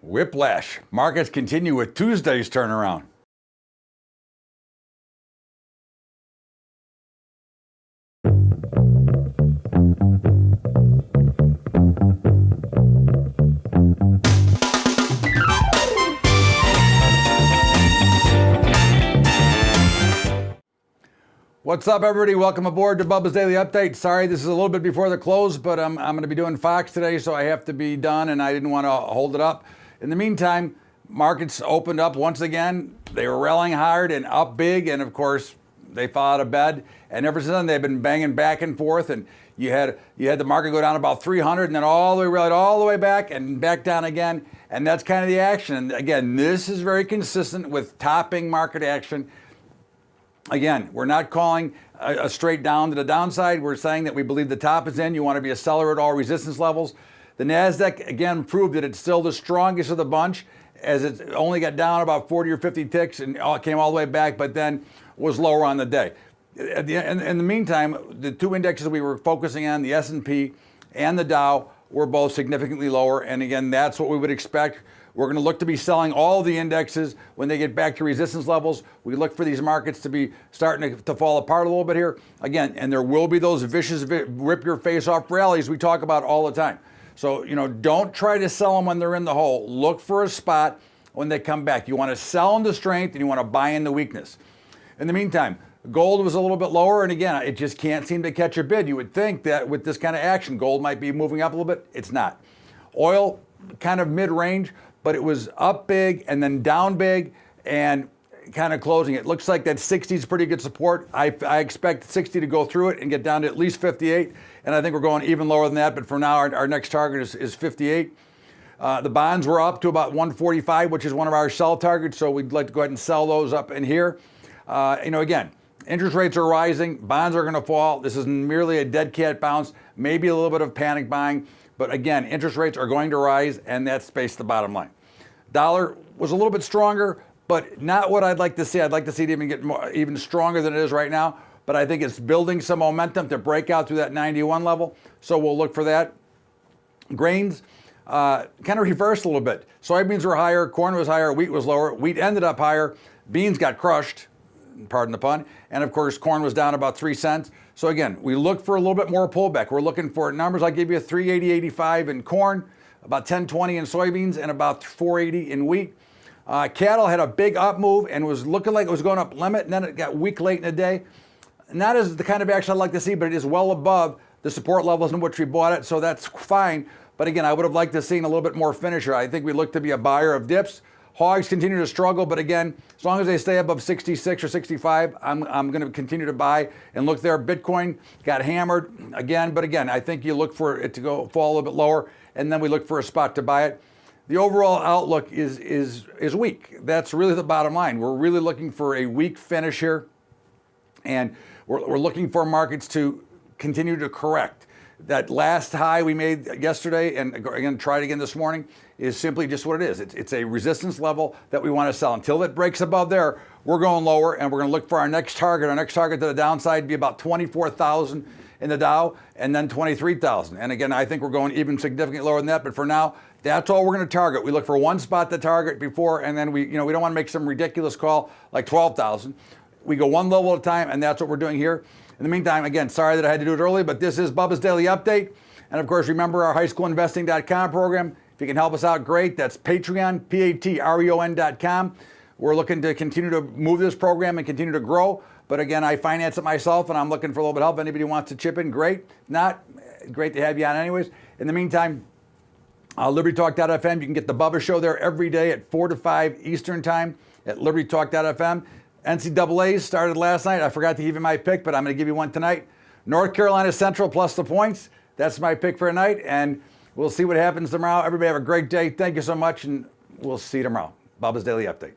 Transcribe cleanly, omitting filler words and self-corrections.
Whiplash. Markets continue with Tuesday's turnaround. What's up, everybody? Welcome aboard to Bubba's Daily Update. Sorry, this is a little bit before the close, but I'm going to be doing Fox today, so I have to be done, and I didn't want to hold it up. In the meantime, markets opened up once again. They were rallying hard and up big, and of course, they fell out of bed. And ever since then, they've been banging back and forth, and you had the market go down about 300, and then rallied all the way back and back down again, and that's kind of the action. And again, this is very consistent with topping market action. Again, we're not calling a straight down to the downside. We're saying that we believe the top is in. You want to be a seller at all resistance levels. The NASDAQ, again, proved that it's still the strongest of the bunch, as it only got down about 40 or 50 ticks and came all the way back, but then was lower on the day. In the meantime, the two indexes we were focusing on, the S&P and the Dow, were both significantly lower. And again, that's what we would expect. We're going to look to be selling all the indexes when they get back to resistance levels. We look for these markets to be starting to fall apart a little bit here. Again, and there will be those vicious rip your face off rallies we talk about all the time. So, don't try to sell them when they're in the hole. Look for a spot when they come back. You want to sell into strength and you want to buy into weakness. In the meantime, gold was a little bit lower, and again, it just can't seem to catch a bid. You would think that with this kind of action, gold might be moving up a little bit. It's not. Oil, kind of mid-range, but it was up big and then down big and kind of closing. It looks like that 60 is pretty good support. I expect 60 to go through it and get down to at least 58, and I think we're going even lower than that, but for now, our next target is 58. The bonds were up to about 145, which is one of our sell targets, so we'd like to go ahead and sell those up in here. Again, interest rates are rising, bonds are going to fall. This is merely a dead cat bounce, maybe a little bit of panic buying, but again, interest rates are going to rise, and that's based the bottom line. Dollar was a little bit stronger, but not what I'd like to see. I'd like to see it even stronger than it is right now, but I think it's building some momentum to break out through that 91 level, so we'll look for that. Grains kind of reversed a little bit. Soybeans were higher, corn was higher, wheat was lower. Wheat ended up higher, beans got crushed, pardon the pun, and of course corn was down about 3 cents. So again, we look for a little bit more pullback. We're looking for numbers. I'll give you 380.85 in corn, about 10.20 in soybeans, and about 480 in wheat. Cattle had a big up move and was looking like it was going up limit, and then it got weak late in the day. Not as the kind of action I'd like to see, but it is well above the support levels in which we bought it, so that's fine. But again, I would have liked to have seen a little bit more finisher. I think we look to be a buyer of dips. Hogs continue to struggle, but again, as long as they stay above 66 or 65, I'm going to continue to buy and look there. Bitcoin got hammered again, but again, I think you look for it to fall a little bit lower, and then we look for a spot to buy it. The overall outlook is weak. That's really the bottom line. We're really looking for a weak finish here, and we're looking for markets to continue to correct. That last high we made yesterday, and again, tried again this morning, is simply just what it is. It's a resistance level that we want to sell. Until it breaks above there, we're going lower, and we're going to look for our next target. Our next target to the downside would be about 24,000 in the Dow, and then 23,000. And again, I think we're going even significantly lower than that, but for now, that's all we're going to target. We look for one spot to target before, and then we don't want to make some ridiculous call like 12,000. We go one level at a time, and that's what we're doing here. In the meantime, again, sorry that I had to do it early, but this is Bubba's Daily Update. And of course, remember our highschoolinvesting.com program. If you can help us out, great. That's Patreon, Patreon.com. We're looking to continue to move this program and continue to grow. But again, I finance it myself, and I'm looking for a little bit of help. If anybody wants to chip in, great. If not, great to have you on anyways. In the meantime, LibertyTalk.fm. You can get the Bubba Show there every day at 4 to 5 Eastern Time at LibertyTalk.fm. NCAAs started last night. I forgot to give you my pick, but I'm going to give you one tonight. North Carolina Central plus the points. That's my pick for tonight, and we'll see what happens tomorrow. Everybody have a great day. Thank you so much, and we'll see you tomorrow. Bubba's Daily Update.